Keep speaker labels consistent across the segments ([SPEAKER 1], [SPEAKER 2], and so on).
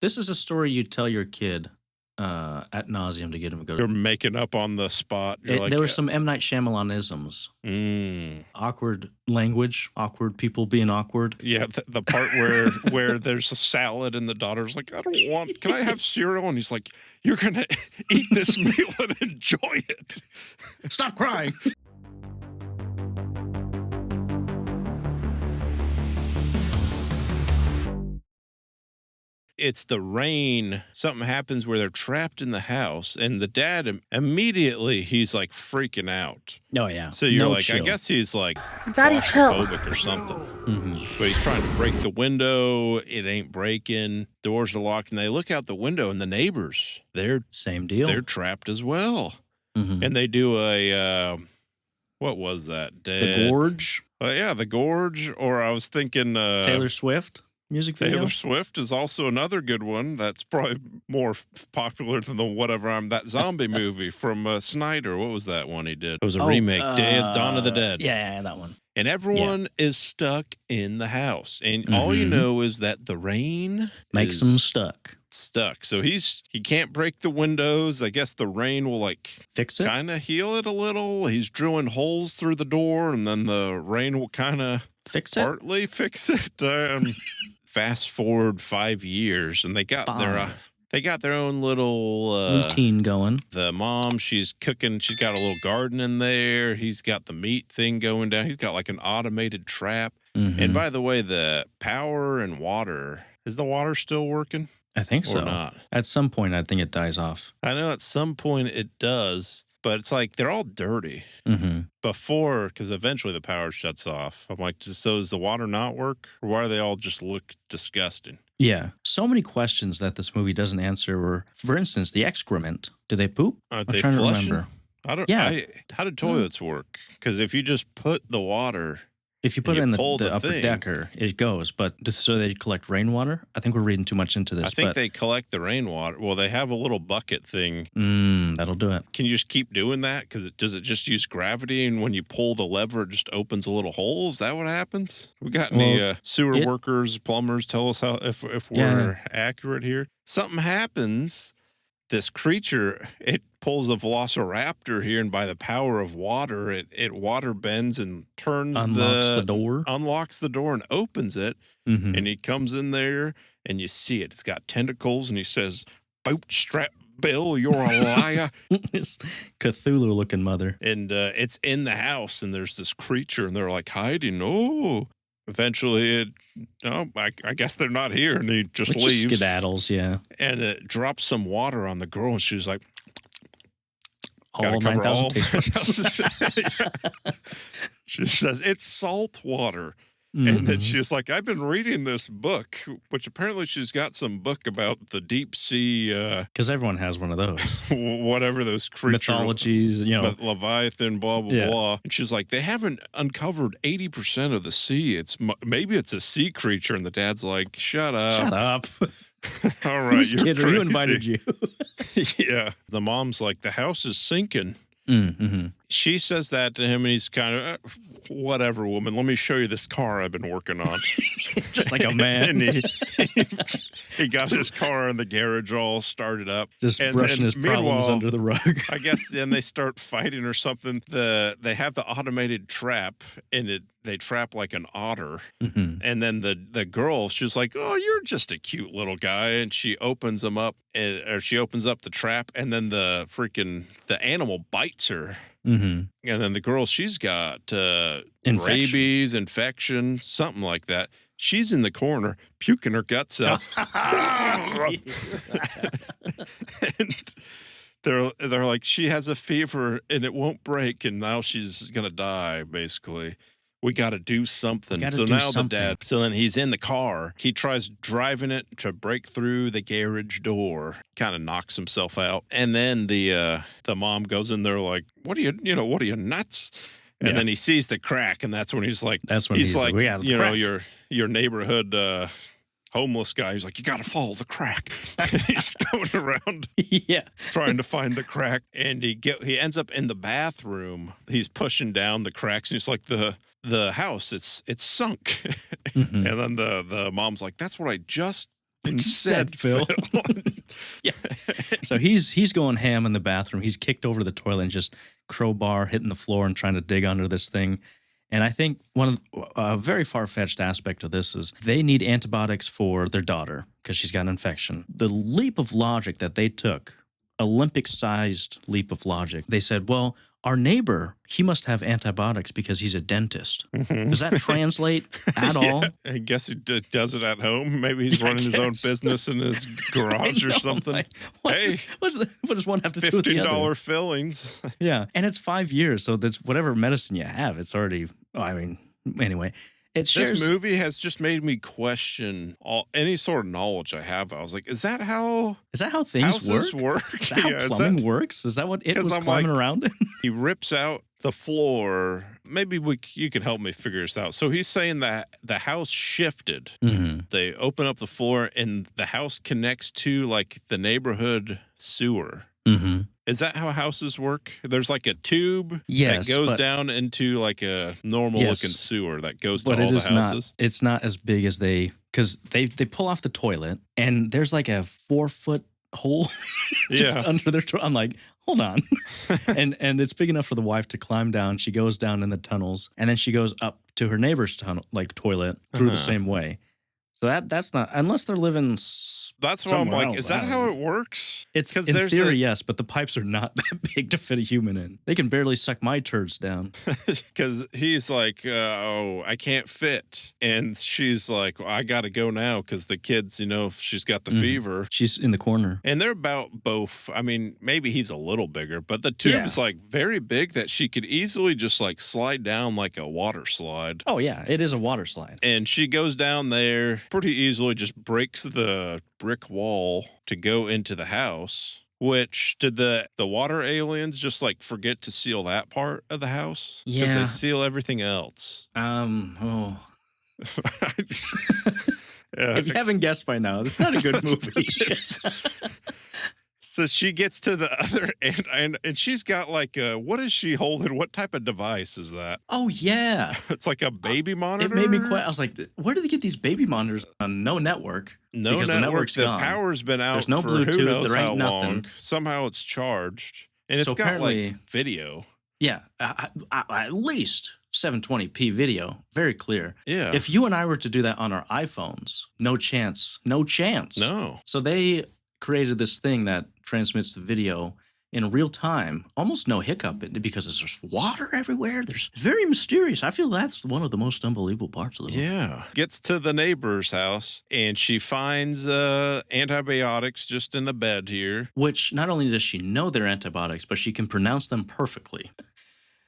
[SPEAKER 1] This is a story you tell your kid, at nauseum to get him to go
[SPEAKER 2] You're
[SPEAKER 1] to
[SPEAKER 2] making up on the spot. You're
[SPEAKER 1] there
[SPEAKER 2] like,
[SPEAKER 1] were some M. Night Shyamalan-isms.
[SPEAKER 2] mm.
[SPEAKER 1] Awkward language, awkward people being awkward.
[SPEAKER 2] Yeah, the part where there's a salad and the daughter's like, "I don't want can I have cereal?" And he's like, "You're gonna eat this meal and enjoy it."
[SPEAKER 1] Stop crying!
[SPEAKER 2] It's the rain. Something happens where they're trapped in the house, and the dad immediately he's like freaking out.
[SPEAKER 1] Oh, yeah.
[SPEAKER 2] So you're
[SPEAKER 1] No
[SPEAKER 2] like, I
[SPEAKER 1] chill.
[SPEAKER 2] guess he's like
[SPEAKER 3] Daddy, chill.
[SPEAKER 2] claustrophobic or something.
[SPEAKER 1] Mhm.
[SPEAKER 2] But he's trying to break the window. It ain't breaking. Doors are locked, and they look out the window, and the neighbors
[SPEAKER 1] Same deal.
[SPEAKER 2] they're trapped as well.
[SPEAKER 1] Mhm.
[SPEAKER 2] And they do a what was that?
[SPEAKER 1] The Gorge,
[SPEAKER 2] Yeah, the Gorge. Or I was thinking
[SPEAKER 1] Taylor Swift music video.
[SPEAKER 2] Taylor Swift is also another good one. That's probably more popular than the whatever that zombie movie from Snyder. What was that one he did? It was a remake, Dawn of the Dead.
[SPEAKER 1] Yeah, that one.
[SPEAKER 2] And everyone is stuck in the house, and all you
[SPEAKER 1] Mhm.
[SPEAKER 2] know is that the rain
[SPEAKER 1] Makes
[SPEAKER 2] is
[SPEAKER 1] them stuck.
[SPEAKER 2] So he can't break the windows. I guess the rain will like
[SPEAKER 1] Fix it?
[SPEAKER 2] kind of heal it a little. He's drilling holes through the door, and then the rain will kind of
[SPEAKER 1] Fix it?
[SPEAKER 2] partly fix it. Fast forward 5 years, and they got their own little
[SPEAKER 1] routine going.
[SPEAKER 2] The mom, she's cooking. She's got a little garden in there. He's got the meat thing going down. He's got like an automated trap.
[SPEAKER 1] Mhm.
[SPEAKER 2] And by the way, the power and water, is the water still working
[SPEAKER 1] I think
[SPEAKER 2] or
[SPEAKER 1] so.
[SPEAKER 2] not?
[SPEAKER 1] At some point, I think it dies off.
[SPEAKER 2] I know at some point it does, but it's like they're all dirty
[SPEAKER 1] Mhm.
[SPEAKER 2] before, because eventually the power shuts off. I'm like, so does the water not work? Or why do they all just look disgusting?
[SPEAKER 1] Yeah. So many questions that this movie doesn't answer were, for instance, the excrement. Do they poop?
[SPEAKER 2] Aren't
[SPEAKER 1] I'm
[SPEAKER 2] they
[SPEAKER 1] trying to
[SPEAKER 2] flushing?
[SPEAKER 1] remember.
[SPEAKER 2] I don't.
[SPEAKER 1] Yeah.
[SPEAKER 2] How do toilets work? Because if you just put the water,
[SPEAKER 1] If you put
[SPEAKER 2] you
[SPEAKER 1] it in
[SPEAKER 2] pull
[SPEAKER 1] the
[SPEAKER 2] the
[SPEAKER 1] upper
[SPEAKER 2] thing.
[SPEAKER 1] decker, it goes. But so they collect rainwater? I think we're reading too much into this.
[SPEAKER 2] I think
[SPEAKER 1] but,
[SPEAKER 2] they collect the rainwater. Well, they have a little bucket thing.
[SPEAKER 1] that'll do it.
[SPEAKER 2] Can you just keep doing that? Because does it just use gravity, and when you pull the lever, it just opens a little hole? Is that what happens? We got any sewer workers, plumbers? Tell us how if we're accurate here. Something happens. This creature, it pulls a velociraptor here, and by the power of water, it water bends and turns
[SPEAKER 1] Unlocks the door.
[SPEAKER 2] unlocks the door and opens it.
[SPEAKER 1] Mhm.
[SPEAKER 2] And he comes in there, and you see it. It's got tentacles, and he says, "Bootstrap Bill, you're a liar."
[SPEAKER 1] Cthulhu-looking mother.
[SPEAKER 2] And it's in the house, and there's this creature, and they're like hiding. Oh, eventually, I guess they're not here, and he just
[SPEAKER 1] Which
[SPEAKER 2] leaves.
[SPEAKER 1] just skedaddles, yeah.
[SPEAKER 2] And it drops some water on the girl, and she's like,
[SPEAKER 1] All
[SPEAKER 2] gotta cover
[SPEAKER 1] 9,000
[SPEAKER 2] all.
[SPEAKER 1] taste buds.
[SPEAKER 2] She says it's salt water. And then
[SPEAKER 1] Mhm.
[SPEAKER 2] she's like, I've been reading this book, which apparently she's got some book about the deep sea,
[SPEAKER 1] Because everyone has one of those.
[SPEAKER 2] whatever those creatures,
[SPEAKER 1] Mythologies,
[SPEAKER 2] Leviathan, blah, blah,
[SPEAKER 1] Yeah.
[SPEAKER 2] blah. And she's like, they haven't uncovered 80% of the sea. Maybe it's a sea creature. And the dad's like, shut up.
[SPEAKER 1] Shut up.
[SPEAKER 2] All right,
[SPEAKER 1] Whose
[SPEAKER 2] you're
[SPEAKER 1] kid
[SPEAKER 2] crazy.
[SPEAKER 1] who invited you?
[SPEAKER 2] Yeah. The mom's like, the house is sinking.
[SPEAKER 1] Mm-hmm.
[SPEAKER 2] She says that to him, and he's kind of, whatever, woman. Let me show you this car I've been working on.
[SPEAKER 1] Just like a man.
[SPEAKER 2] And he got his car in the garage all started up.
[SPEAKER 1] Just
[SPEAKER 2] And
[SPEAKER 1] brushing
[SPEAKER 2] then
[SPEAKER 1] his problems
[SPEAKER 2] meanwhile,
[SPEAKER 1] under the rug.
[SPEAKER 2] I guess then they start fighting or something. They have the automated trap, and they trap like an otter.
[SPEAKER 1] Mhm.
[SPEAKER 2] And then the girl, she's like, "Oh, you're just a cute little guy," and she opens them up, or she opens up the trap, and then the animal bites her.
[SPEAKER 1] Mhm.
[SPEAKER 2] And then the girl, she's got
[SPEAKER 1] Infection.
[SPEAKER 2] rabies, infection, something like that. She's in the corner puking her guts out. And they're like, she has a fever and it won't break, and now she's gonna die. Basically, we got to do something.
[SPEAKER 1] Gotta
[SPEAKER 2] So
[SPEAKER 1] do
[SPEAKER 2] now
[SPEAKER 1] something.
[SPEAKER 2] the dad. So then he's in the car. He tries driving it to break through the garage door. Kind of knocks himself out, and then the mom goes in there like, "What are you nuts?" And
[SPEAKER 1] Yeah.
[SPEAKER 2] then he sees the crack, and that's when he's like,
[SPEAKER 1] That's when he's like, "We got the crack."
[SPEAKER 2] your neighborhood homeless guy. He's like, you got to follow the crack. He's going around
[SPEAKER 1] Yeah.
[SPEAKER 2] trying to find the crack, and he ends up in the bathroom. He's pushing down the cracks, and it's like the house, it's sunk.
[SPEAKER 1] Mhm.
[SPEAKER 2] And then the mom's like, that's what I just said Phil.
[SPEAKER 1] Yeah. So he's going ham in the bathroom. He's kicked over the toilet and just crowbar hitting the floor and trying to dig under this thing. And I think one of a very far-fetched aspect of this is they need antibiotics for their daughter because she's got an infection. The leap of logic that they took, Olympic-sized leap of logic, they said, well, our neighbor, he must have antibiotics because he's a dentist. Does that translate at all?
[SPEAKER 2] I guess he does it at home. Maybe he's running his own business in his garage or something.
[SPEAKER 1] Like,
[SPEAKER 2] what
[SPEAKER 1] does one have to do with the other?
[SPEAKER 2] $15 fillings.
[SPEAKER 1] Yeah, and it's 5 years, so that's whatever medicine you have. It's already. Anyway.
[SPEAKER 2] This movie has just made me question any sort of knowledge I have. I was like, is that how
[SPEAKER 1] things
[SPEAKER 2] work?
[SPEAKER 1] Is that how plumbing works? Is that what it was climbing around in?
[SPEAKER 2] He rips out the floor. Maybe you can help me figure this out. So he's saying that the house shifted.
[SPEAKER 1] Mm-hmm.
[SPEAKER 2] They open up the floor and the house connects to like the neighborhood sewer.
[SPEAKER 1] Mm-hmm.
[SPEAKER 2] Is that how houses work? There's like a tube that goes down into like a normal looking sewer that goes to all the houses.
[SPEAKER 1] It's not as big as because they pull off the toilet and there's like a 4-foot hole just under their toilet. I'm like, hold on. and it's big enough for the wife to climb down. She goes down in the tunnels and then she goes up to her neighbor's toilet through the same way. So that's not, unless they're living.
[SPEAKER 2] That's what I'm like. Is that how it works?
[SPEAKER 1] It's in theory, yes, but the pipes are not that big to fit a human in. They can barely suck my turds down.
[SPEAKER 2] Because he's like, oh, I can't fit. And she's like, well, I got to go now because the kids, she's got the fever.
[SPEAKER 1] She's in the corner.
[SPEAKER 2] And they're about both. I mean, maybe he's a little bigger, but the tube's like very big that she could easily just like slide down like a water slide.
[SPEAKER 1] Oh, yeah, it is a water slide.
[SPEAKER 2] And she goes down there pretty easily, just breaks the brick wall to go into the house. Which did the water aliens just like forget to seal that part of the house?
[SPEAKER 1] Yeah,
[SPEAKER 2] because they seal everything else.
[SPEAKER 1] If you haven't guessed by now, it's not a good movie.
[SPEAKER 2] So she gets to the other end, and she's got like what is she holding? What type of device is that?
[SPEAKER 1] Oh, yeah.
[SPEAKER 2] It's like a baby monitor?
[SPEAKER 1] It made me I was like, where do they get these baby monitors on no network?
[SPEAKER 2] No network. The network's gone. Power's been out.
[SPEAKER 1] There's no
[SPEAKER 2] for
[SPEAKER 1] Bluetooth.
[SPEAKER 2] Who knows
[SPEAKER 1] there
[SPEAKER 2] how
[SPEAKER 1] ain't
[SPEAKER 2] long.
[SPEAKER 1] Nothing.
[SPEAKER 2] Somehow it's charged. And it's got like video.
[SPEAKER 1] Yeah. At least 720p video. Very clear.
[SPEAKER 2] Yeah.
[SPEAKER 1] If you and I were to do that on our iPhones, no chance. No chance.
[SPEAKER 2] No.
[SPEAKER 1] So they created this thing that transmits the video in real time, almost no hiccup, because there's water everywhere. It's very mysterious. I feel that's one of the most unbelievable parts of the movie.
[SPEAKER 2] Yeah. Gets to the neighbor's house, and she finds antibiotics just in the bed here.
[SPEAKER 1] Which not only does she know they're antibiotics, but she can pronounce them perfectly.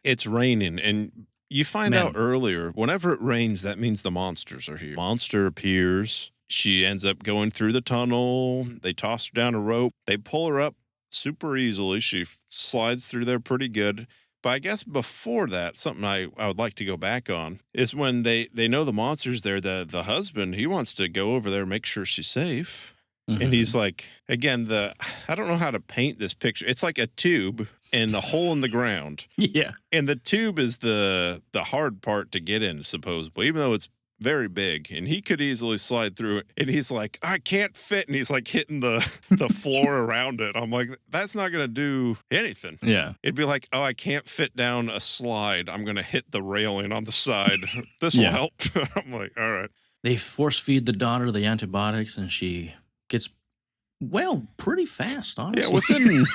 [SPEAKER 2] It's raining, and you find out earlier, whenever it rains, that means the monsters are here. Monster appears. She ends up going through the tunnel. They toss her down a rope. They pull her up super easily. She slides through there pretty good. But I guess before that, something I would like to go back on is when they know the monster's there. The husband, he wants to go over there and make sure she's safe. Mm-hmm. And he's like, again, I don't know how to paint this picture. It's like a tube and a hole in the ground.
[SPEAKER 1] Yeah.
[SPEAKER 2] And the tube is the hard part to get in, supposedly, even though it's very big, and he could easily slide through it. And he's like, I can't fit. And he's like hitting the floor around it. I'm like, that's not going to do anything.
[SPEAKER 1] Yeah.
[SPEAKER 2] It'd be like, oh, I can't fit down a slide. I'm going to hit the railing on the side. This will help. I'm like, all right.
[SPEAKER 1] They force feed the daughter the antibiotics, and she gets pretty fast, honestly.
[SPEAKER 2] Yeah, within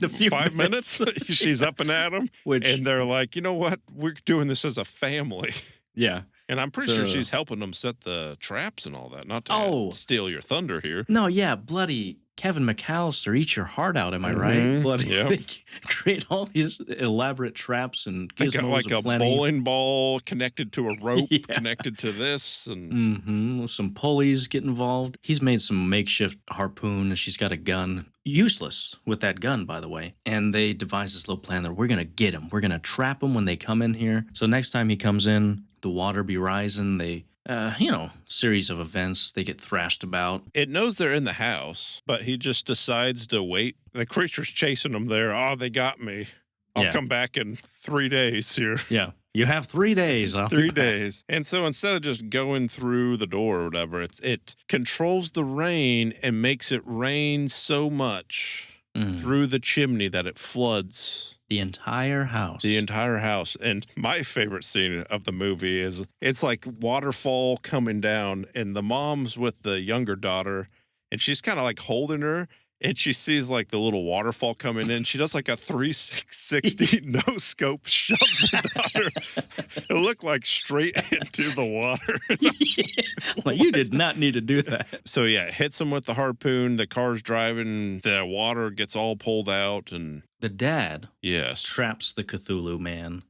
[SPEAKER 1] a few
[SPEAKER 2] 5 minutes, she's up and at him. And they're like, you know what? We're doing this as a family.
[SPEAKER 1] Yeah.
[SPEAKER 2] And I'm pretty sure she's helping them set the traps and all that, not to steal your thunder here.
[SPEAKER 1] No, yeah, bloody Kevin McAllister, eat your heart out, am I right? Bloody, they create all these elaborate traps and gizmos.
[SPEAKER 2] They got like a bowling ball connected to a rope, connected to this. And
[SPEAKER 1] some pulleys get involved. He's made some makeshift harpoon, and she's got a gun. Useless with that gun, by the way. And they devise this little plan that we're going to get him. We're going to trap him when they come in here. So next time he comes in, the water be rising. They, series of events. They get thrashed about.
[SPEAKER 2] It knows they're in the house, but he just decides to wait. The creature's chasing them there. Oh, they got me. I'll come back in 3 days here.
[SPEAKER 1] Yeah. You have 3 days. I'll
[SPEAKER 2] 3
[SPEAKER 1] be back.
[SPEAKER 2] days. And so instead of just going through the door or whatever, it controls the rain and makes it rain so much through the chimney that it floods
[SPEAKER 1] the entire house.
[SPEAKER 2] the entire house. And my favorite scene of the movie is it's like waterfall coming down, and the mom's with the younger daughter, and she's kind of like holding her. And she sees like the little waterfall coming in. She does like a 360 no scope shove the daughter. It looked like straight into the water.
[SPEAKER 1] Well, you did not need to do that.
[SPEAKER 2] So yeah, it hits him with the harpoon. The car's driving. The water gets all pulled out, and
[SPEAKER 1] The dad
[SPEAKER 2] yes,
[SPEAKER 1] traps the Cthulhu man.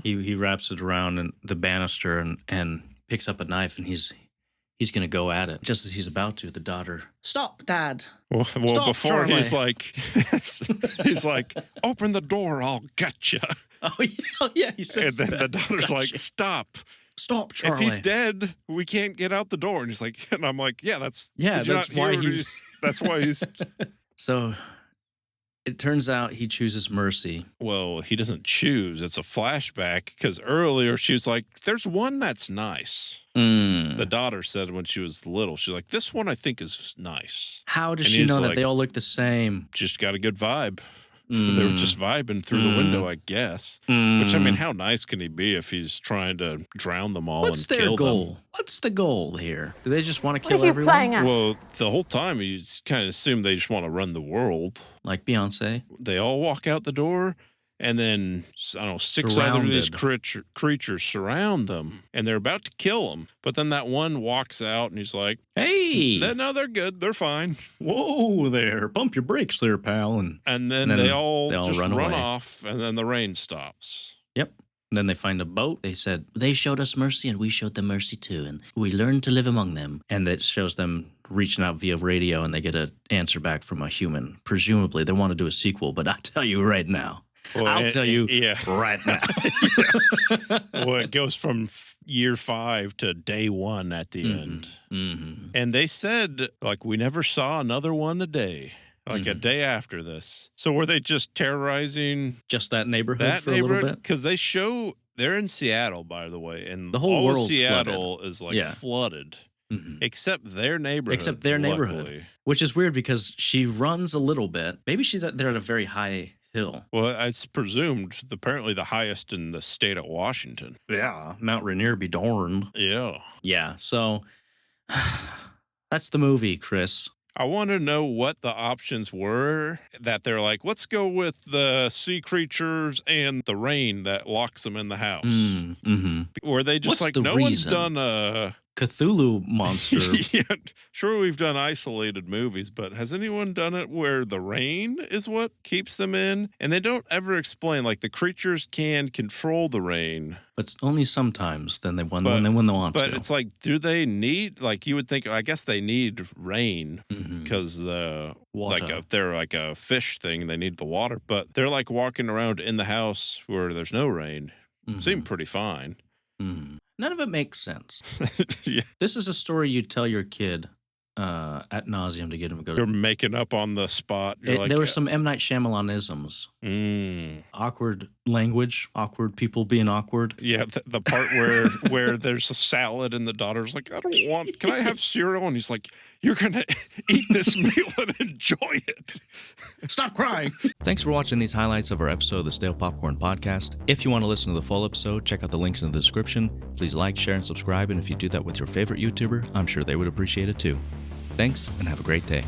[SPEAKER 2] He
[SPEAKER 1] He wraps it around the banister and picks up a knife, and he's going to go at it. Just as he's about to, the daughter, "Stop, Dad."
[SPEAKER 2] Well,
[SPEAKER 1] Stop,
[SPEAKER 2] before
[SPEAKER 1] Charlie.
[SPEAKER 2] he's like, "Open the door, I'll gut you."
[SPEAKER 1] Oh yeah, he said.
[SPEAKER 2] And then the daughter's like, "Stop."
[SPEAKER 1] "Stop, Charlie."
[SPEAKER 2] If he's dead, we can't get out the door. And he's like, and I'm like, yeah, that's
[SPEAKER 1] Yeah,
[SPEAKER 2] did you
[SPEAKER 1] that's
[SPEAKER 2] not
[SPEAKER 1] why
[SPEAKER 2] hear what
[SPEAKER 1] he's-
[SPEAKER 2] that's why he's.
[SPEAKER 1] So it turns out he chooses mercy.
[SPEAKER 2] Well, he doesn't choose. It's a flashback because earlier she was like, "There's one that's nice." The daughter said when she was little, she's like, "This one I think is nice."
[SPEAKER 1] How does
[SPEAKER 2] And
[SPEAKER 1] she
[SPEAKER 2] he's
[SPEAKER 1] know that
[SPEAKER 2] like-
[SPEAKER 1] they all look the same?
[SPEAKER 2] Just got a good vibe. They were just vibing through the window, I guess. Which, I mean, how nice can he be if he's trying to drown them all
[SPEAKER 1] What's
[SPEAKER 2] and
[SPEAKER 1] their
[SPEAKER 2] kill
[SPEAKER 1] goal? What's the goal here? Do they just want to
[SPEAKER 3] What
[SPEAKER 1] kill
[SPEAKER 3] are you
[SPEAKER 1] everyone?
[SPEAKER 3] playing
[SPEAKER 2] them?
[SPEAKER 3] at?
[SPEAKER 2] Well, the whole time you kind of assume they just want to run the world.
[SPEAKER 1] Like Beyonce?
[SPEAKER 2] They all walk out the door, and then, I don't know, 6 other of these creatures surround them, and they're about to kill them. But then that one walks out, and he's like,
[SPEAKER 1] Hey!
[SPEAKER 2] no, they're good. They're fine.
[SPEAKER 1] Whoa there. Pump your brakes there, pal.
[SPEAKER 2] And then,
[SPEAKER 1] And then
[SPEAKER 2] they all just
[SPEAKER 1] run
[SPEAKER 2] run
[SPEAKER 1] away.
[SPEAKER 2] off, and then the rain stops.
[SPEAKER 1] Yep. Then they find a boat. They said, they showed us mercy and we showed them mercy too. And we learned to live among them. And it shows them reaching out via radio and they get an answer back from a human. Presumably they want to do a sequel, but I'll tell you right now.
[SPEAKER 2] Well,
[SPEAKER 1] I'll tell you
[SPEAKER 2] yeah.
[SPEAKER 1] right now.
[SPEAKER 2] Well, it goes from year 5 to day 1 at the end. And they said, like, we never saw another one a day, like a day after this. So were they just terrorizing
[SPEAKER 1] Just that neighborhood
[SPEAKER 2] that
[SPEAKER 1] for a little
[SPEAKER 2] neighborhood?
[SPEAKER 1] bit?
[SPEAKER 2] Because they show they're in Seattle, by the way, and
[SPEAKER 1] The whole
[SPEAKER 2] all of
[SPEAKER 1] world's
[SPEAKER 2] Seattle is like
[SPEAKER 1] Yeah.
[SPEAKER 2] flooded, except their neighborhood.
[SPEAKER 1] Except their neighborhood.
[SPEAKER 2] luckily.
[SPEAKER 1] Which is weird because she runs a little bit. Maybe they're at a very high hill.
[SPEAKER 2] Well, it's presumed apparently the highest in the state of Washington.
[SPEAKER 1] Yeah. Mount Rainier be darned.
[SPEAKER 2] Yeah.
[SPEAKER 1] Yeah. So that's the movie, Chris.
[SPEAKER 2] I want to know what the options were that they're like, let's go with the sea creatures and the rain that locks them in the house. Were they just
[SPEAKER 1] What's
[SPEAKER 2] like,
[SPEAKER 1] the
[SPEAKER 2] no one's
[SPEAKER 1] reason?
[SPEAKER 2] done a.
[SPEAKER 1] Cthulhu monster.
[SPEAKER 2] Yeah, sure, we've done isolated movies, but has anyone done it where the rain is what keeps them in? And they don't ever explain, like, the creatures can control the rain.
[SPEAKER 1] But only sometimes when they want
[SPEAKER 2] But
[SPEAKER 1] to.
[SPEAKER 2] it's like, do they need, like, you would think, I guess they need rain
[SPEAKER 1] Mhm.
[SPEAKER 2] because
[SPEAKER 1] Water.
[SPEAKER 2] if they're like a fish thing, they need the water. But they're like walking around in the house where there's no rain. Seem pretty fine.
[SPEAKER 1] None of it makes sense.
[SPEAKER 2] Yeah.
[SPEAKER 1] This is a story you tell your kid ad nauseum to get him to go
[SPEAKER 2] You're
[SPEAKER 1] to.
[SPEAKER 2] making up on the spot. You're like,
[SPEAKER 1] There were some M. Night Shyamalan-isms. Awkward language, awkward people being awkward.
[SPEAKER 2] Yeah, the part where there's a salad and the daughter's like, I don't want, can I have cereal? And he's like, you're going to eat this meal and enjoy it.
[SPEAKER 1] Stop crying. Thanks for watching these highlights of our episode of the Stale Popcorn Podcast. If you want to listen to the full episode, check out the links in the description. Please like, share, and subscribe. And if you do that with your favorite YouTuber, I'm sure they would appreciate it too. Thanks, and have a great day.